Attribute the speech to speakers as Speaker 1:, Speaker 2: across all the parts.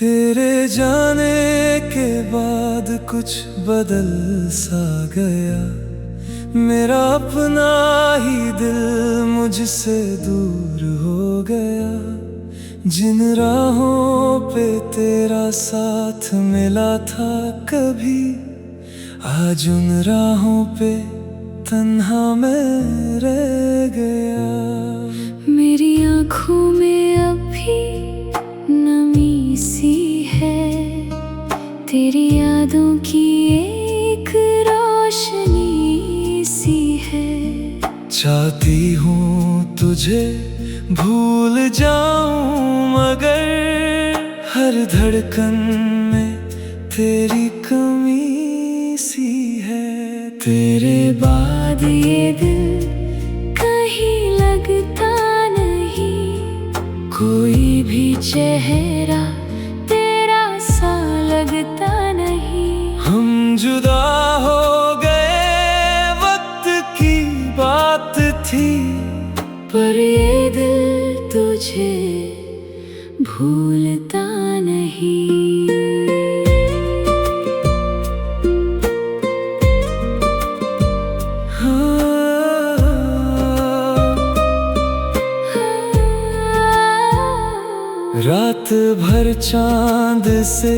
Speaker 1: तेरे जाने के बाद कुछ बदल सा गया। मेरा अपना ही दिल मुझसे दूर हो गया। जिन राहों पे तेरा साथ मिला था कभी, आज उन राहों पे तन्हा मैं रह गया।
Speaker 2: मेरी आँखों में अभी नमी सी है, तेरी यादों की एक रोशनी सी है।
Speaker 1: चाहती हूँ तुझे भूल जाऊं, मगर हर धड़कन में तेरी कमी सी है।
Speaker 2: तेरे बाद ये दिल कहीं लगता नहीं, कोई भी चेहरा तेरा सा लगता नहीं।
Speaker 1: हम जुदा हो गए, वक्त की बात थी,
Speaker 2: पर ये दिल तुझे भूलता नहीं।
Speaker 1: रात भर चांद से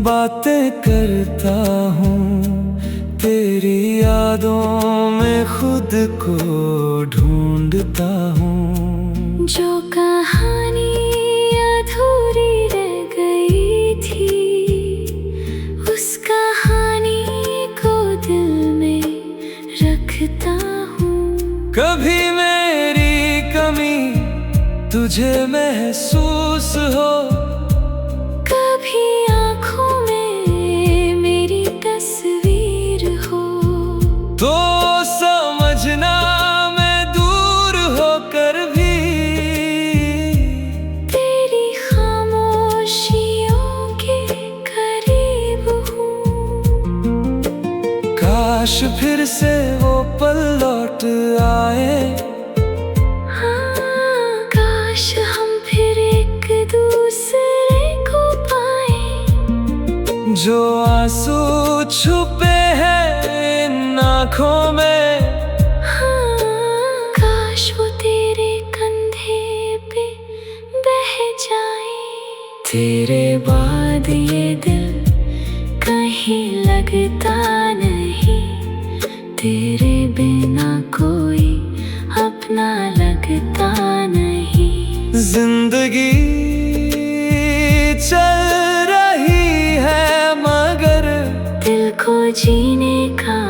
Speaker 1: बातें करता हूँ, तेरी यादों में खुद को ढूंढता हूँ।
Speaker 2: जो कहानी अधूरी रह गई थी, उस कहानी को दिल में रखता हूँ।
Speaker 1: कभी मेरी कमी तुझे महसूस हो,
Speaker 2: कभी आँखों में मेरी तस्वीर हो,
Speaker 1: तो समझना मैं दूर होकर भी
Speaker 2: तेरी खामोशियों के करीब हूँ।
Speaker 1: काश फिर से वो पल लौट आए,
Speaker 2: काश हम फिर एक दूसरे को पाए।
Speaker 1: जो आंसू छुपे हैं इन आँखों में,
Speaker 2: काश वो तेरे कंधे पे बह जाए। तेरे बाद ये दिल कहीं लगता नहीं, तेरे बिना कोई अपना लगता नहीं।
Speaker 1: जिंदगी चल रही है, मगर
Speaker 2: दिल को जीने का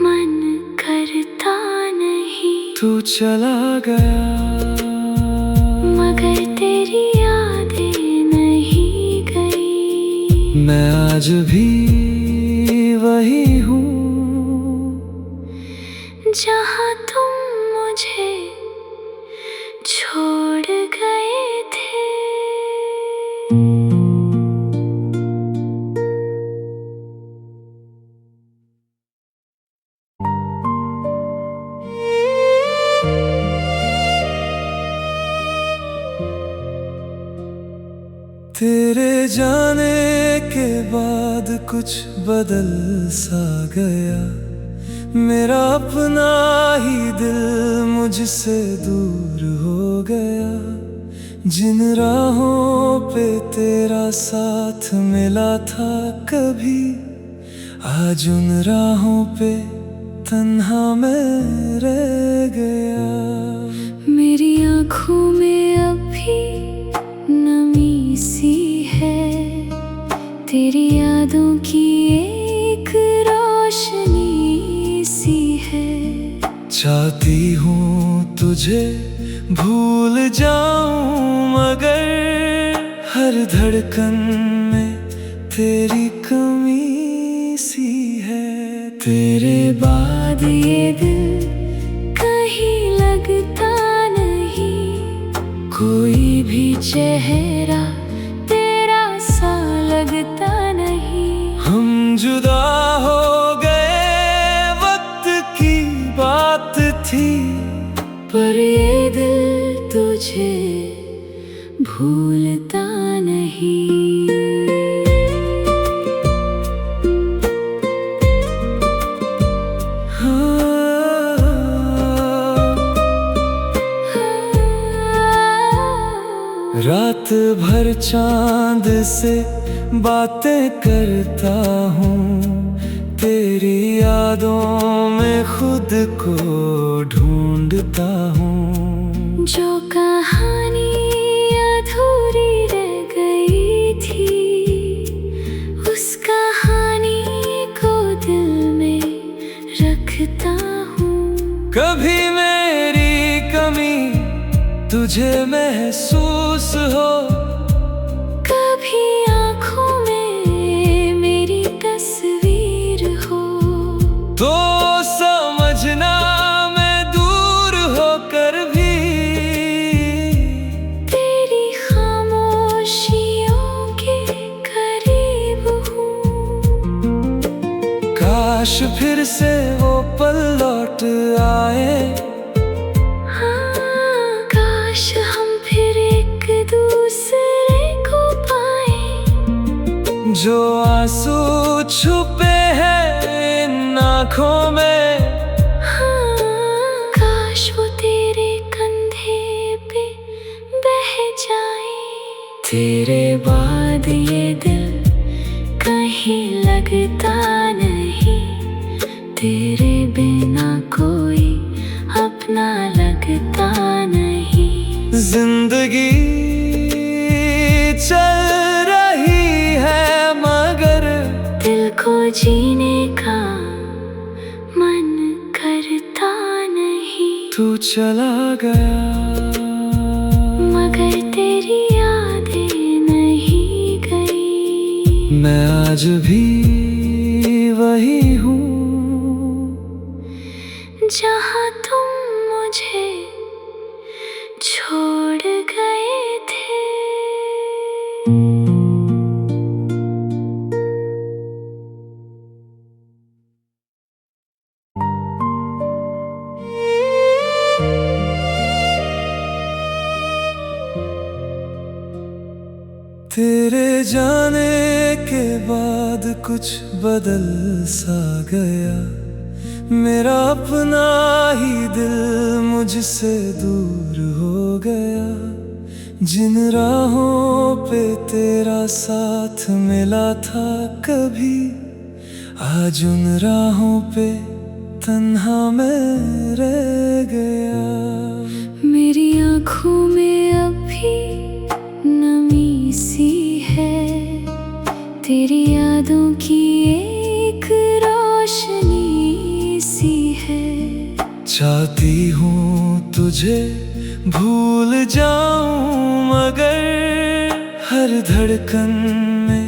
Speaker 2: मन करता नहीं।
Speaker 1: तू चला गया,
Speaker 2: मगर तेरी यादें नहीं गई।
Speaker 1: मैं आज भी वही हूँ
Speaker 2: जहाँ तुम मुझे छोड़ गए थे।
Speaker 1: तेरे जाने के बाद कुछ बदल सा गया। मेरा अपना ही दिल मुझसे दूर हो गया। जिन राहों पे तेरा साथ मिला था कभी, आज उन राहों पे तन्हा मैं रह गया।
Speaker 2: मेरी आँखों में अभी नमी सी है, तेरी यादों की एक रोशनी सी है।
Speaker 1: चाहती हूँ तुझे भूल जाऊं, मगर हर धड़कन में तेरी कमी सी है।
Speaker 2: तेरे बाद ये दिल कहीं लगता नहीं, कोई भी चेहरा तेरा सा लगता नहीं।
Speaker 1: हम जुदा हो गए, वक्त की बात थी,
Speaker 2: पर ये दिल तुझे भूलता नहीं।
Speaker 1: रात भर चांद से बातें करता हूँ, तेरी यादों में खुद को ढूंढता हूँ।
Speaker 2: जो कहानी अधूरी रह गई थी, उस कहानी को दिल में रखता हूँ।
Speaker 1: कभी मेरी कमी तुझे महसूस हो,
Speaker 2: कभी आँखों में मेरी तस्वीर हो,
Speaker 1: तो समझना मैं दूर होकर भी
Speaker 2: तेरी खामोशियों के करीब हूँ।
Speaker 1: काश फिर से वो पल लौट आए,
Speaker 2: हाँ, काश हम फिर एक दूसरे को पाए।
Speaker 1: जो आंसू छुपे हैं इन आँखों में,
Speaker 2: हाँ, काश वो तेरे कंधे पे बह जाए। तेरे बाद ये दिल कहीं लगता नहीं, तेरे बिना कोई अपना लगता नहीं।
Speaker 1: जिंदगी चल रही है मगर
Speaker 2: दिल को जीने का मन करता नहीं।
Speaker 1: तू चला गया,
Speaker 2: मगर तेरी यादें नहीं गई।
Speaker 1: मैं आज भी वही हूँ
Speaker 2: जहाँ तुम मुझे छोड़ गए थे।
Speaker 1: तेरे जाने के बाद कुछ बदल सा गया, मेरा अपना ही दिल मुझसे दूर हो गया। जिन राहों पे तेरा साथ मिला था कभी, आज उन राहों पे तन्हा मैं रह गया।
Speaker 2: मेरी आँखों में अभी नमी सी है, तेरी यादों की एक रोशनी सी है।
Speaker 1: चाहती हूँ तुझे भूल जाऊं, मगर हर धड़कन में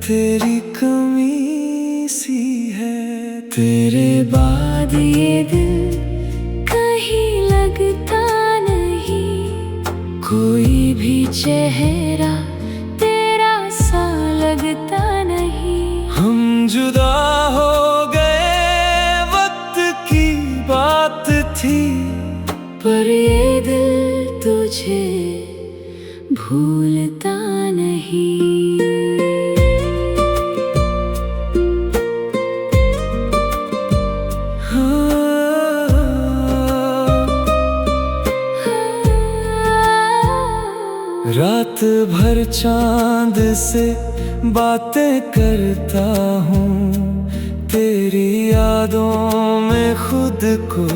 Speaker 1: तेरी कमी सी है।
Speaker 2: तेरे बाद ये दिल कहीं लगता नहीं, कोई भी चेहरा तेरा सा लगता नहीं।
Speaker 1: हम जुदा हो गए वक्त की बात थी,
Speaker 2: पर ये दिल तुझे भूलता नहीं।
Speaker 1: रात भर चांद से बातें करता हूँ, तेरी यादों में खुद को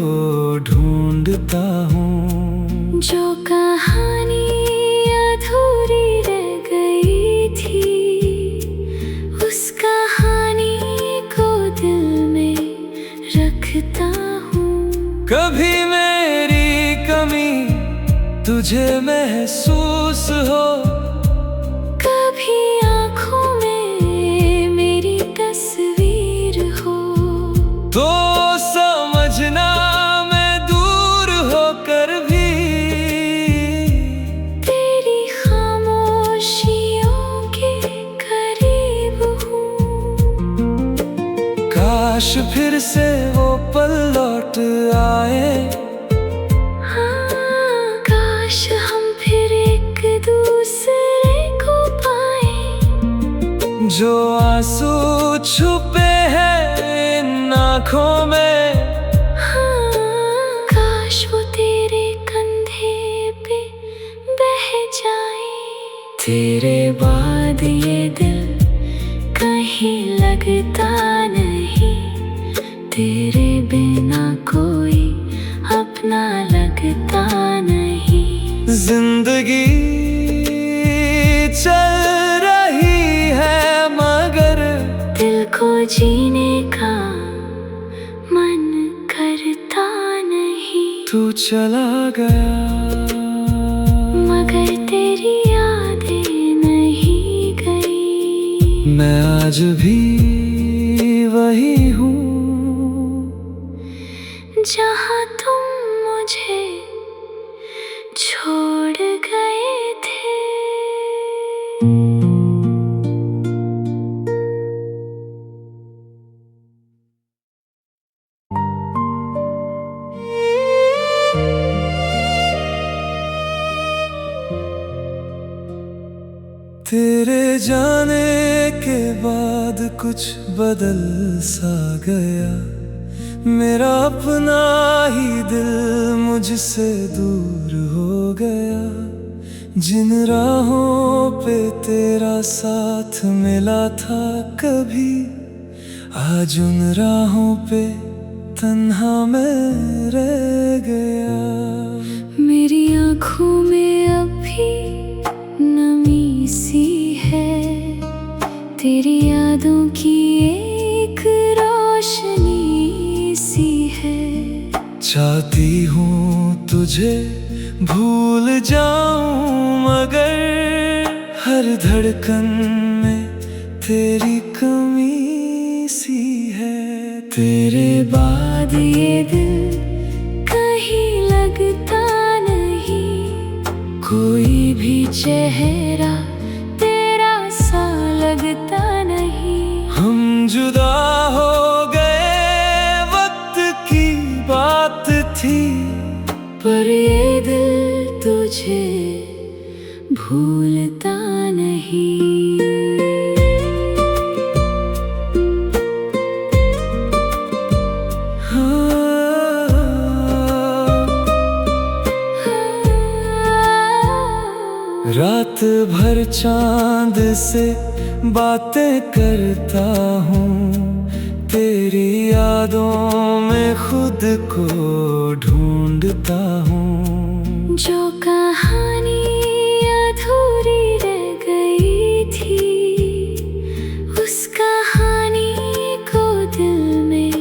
Speaker 1: ढूंढता हूँ।
Speaker 2: जो कहानी अधूरी रह गई थी, उस कहानी को दिल में रखता हूँ।
Speaker 1: कभी मेरी कमी तुझे महसूस हो,
Speaker 2: कभी आँखों में मेरी तस्वीर हो,
Speaker 1: तो समझना मैं दूर होकर भी
Speaker 2: तेरी खामोशियों के करीब हूँ।
Speaker 1: काश फिर से वो पल लौट आए,
Speaker 2: काश हम फिर एक दूसरे को पाए।
Speaker 1: जो आंसू छुपे हैं इन आँखों में,
Speaker 2: हाँ, काश वो तेरे कंधे पे बह जाए। तेरे बाद ये दिल कहीं लगता नहीं, तेरे बिना कोई अपना लगता नहीं।
Speaker 1: जिंदगी चल रही है मगर
Speaker 2: दिल को जीने का मन करता नहीं।
Speaker 1: तू चला गया
Speaker 2: मगर तेरी यादें नहीं गई।
Speaker 1: मैं आज भी वही हूँ
Speaker 2: जहाँ तुम मुझे छोड़ गए थे।
Speaker 1: तेरे जाने के बाद कुछ बदल सा गया, मेरा अपना ही दिल मुझसे दूर हो गया। जिन राहों पे तेरा साथ मिला था कभी, आज उन राहों पे तन्हा मैं रह गया।
Speaker 2: मेरी आँखों में अब भी नमी सी है, तेरी यादों की एक रोशनी सी है।
Speaker 1: चाहती हूँ तुझे भूल जाऊं मगर हर धड़कन में तेरी कमी सी है।
Speaker 2: तेरे बाद ये दिल कहीं लगता नहीं, कोई भी चेहरा तेरा सा लगता नहीं।
Speaker 1: हम जुदा हो गए वक्त की बात थी,
Speaker 2: पर ये दिल तुझे भूलता नहीं।
Speaker 1: रात भर चांद से बातें करता हूँ, तेरी यादों में खुद को ढूंढता हूँ।
Speaker 2: जो कहानी अधूरी रह गई थी, उस कहानी को दिल में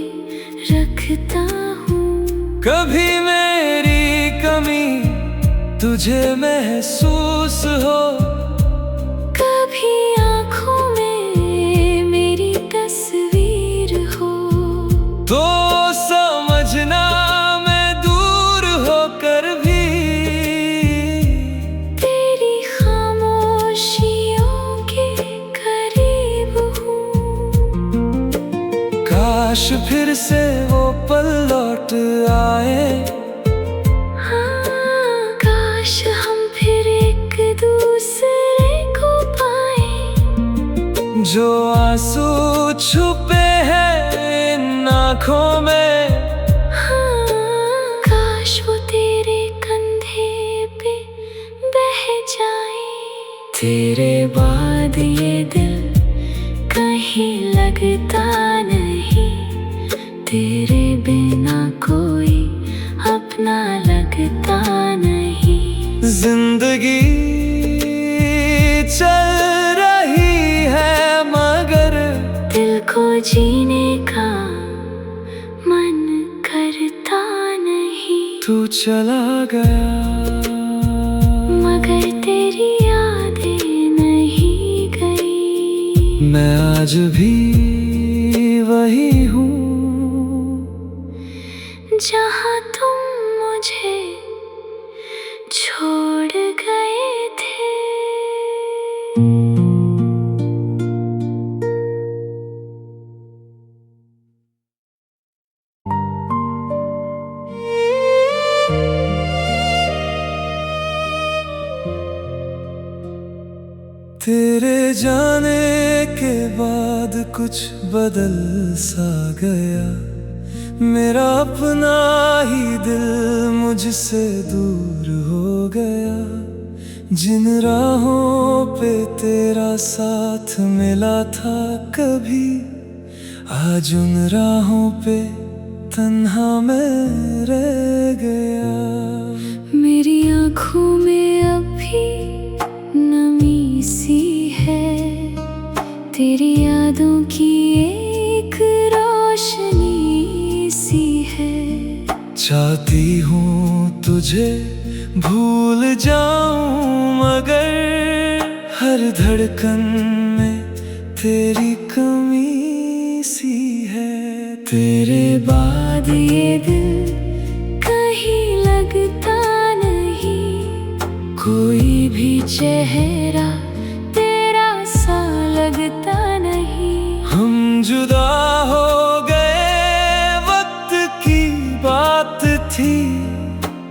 Speaker 2: रखता हूँ।
Speaker 1: कभी मेरी कमी तुझे महसूस हो,
Speaker 2: कभी आँखों में मेरी तस्वीर हो,
Speaker 1: तो समझना मैं दूर होकर भी
Speaker 2: तेरी खामोशियों के करीब हूँ।
Speaker 1: काश फिर से वो पल लौट आए,
Speaker 2: काश हम फिर एक दूसरे को पाए।
Speaker 1: जो आंसू छुपे हैं इन आँखों में,
Speaker 2: काश वो तेरे कंधे पे बह जाए। तेरे बाद ये दिल कहीं लगता नहीं, तेरे बिना कोई अपना लगता नहीं।
Speaker 1: जिंदगी चल रही है मगर
Speaker 2: दिल को जीने का मन करता नहीं।
Speaker 1: तू चला गया
Speaker 2: मगर तेरी यादें नहीं गई।
Speaker 1: मैं आज भी वही हूँ
Speaker 2: जहाँ तुम मुझे छोड़ गए थे।
Speaker 1: तेरे जाने के बाद कुछ बदल सा गया, मेरा अपना ही दिल मुझसे दूर हो गया। जिन राहों पे तेरा साथ मिला था कभी, आज उन राहों पे तन्हा मैं रह गया।
Speaker 2: मेरी आँखों में अभी नमी सी है, तेरी यादों की एक रोशनी सी है।
Speaker 1: चाहती हूँ तुझे भूल जाऊं, मगर हर धड़कन में तेरी कमी सी है। तेरे बाद ये दिल कहीं लगता नहीं, कोई भी चेहरा तेरा सा लगता नहीं। हम जुदा हो गए, वक्त की बात थी,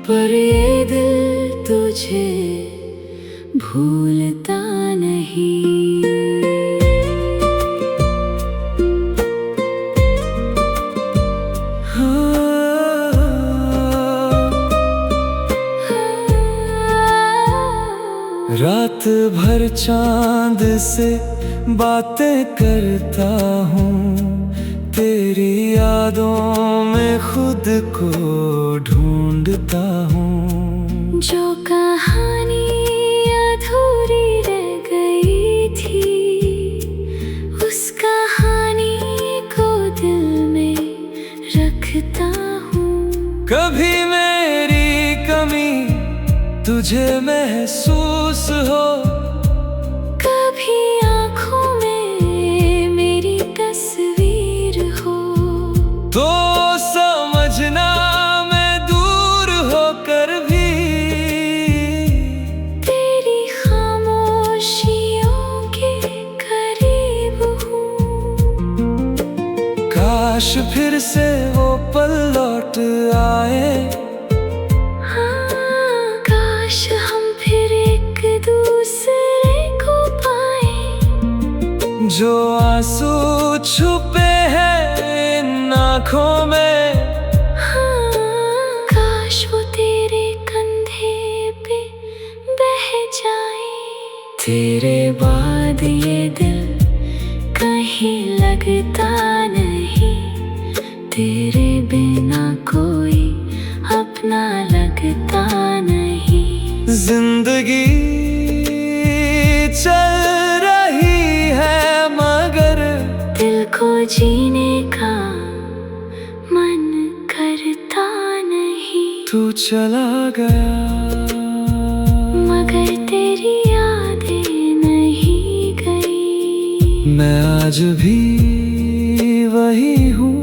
Speaker 1: पर ये दिल तुझे भूलता नहीं। रात भर चांद से बातें करता हूँ, तेरी यादों में खुद को ढूंढता हूँ।
Speaker 2: जो कहानी अधूरी रह गई थी, उस कहानी को दिल में रखता हूँ।
Speaker 1: कभी मेरी कमी तुझे महसूस हो,
Speaker 2: कभी आँखों में मेरी तस्वीर हो,
Speaker 1: तो समझना मैं दूर होकर भी
Speaker 2: तेरी खामोशियों के करीब हूँ।
Speaker 1: काश फिर से वो पल लौट आए,
Speaker 2: हम फिर एक दूसरे को पाए।
Speaker 1: जो आंसू छुपे हैं इन आँखों में,
Speaker 2: काश वो तेरे कंधे पे बह जाए। तेरे बाद ये दिल कहीं लगता नहीं, तेरे बिना कोई अपना लगता नहीं।
Speaker 1: जिंदगी चल रही है, मगर
Speaker 2: दिल को जीने का मन करता नहीं।
Speaker 1: तू चला गया,
Speaker 2: मगर तेरी यादें नहीं गई।
Speaker 1: मैं आज भी वही हूँ।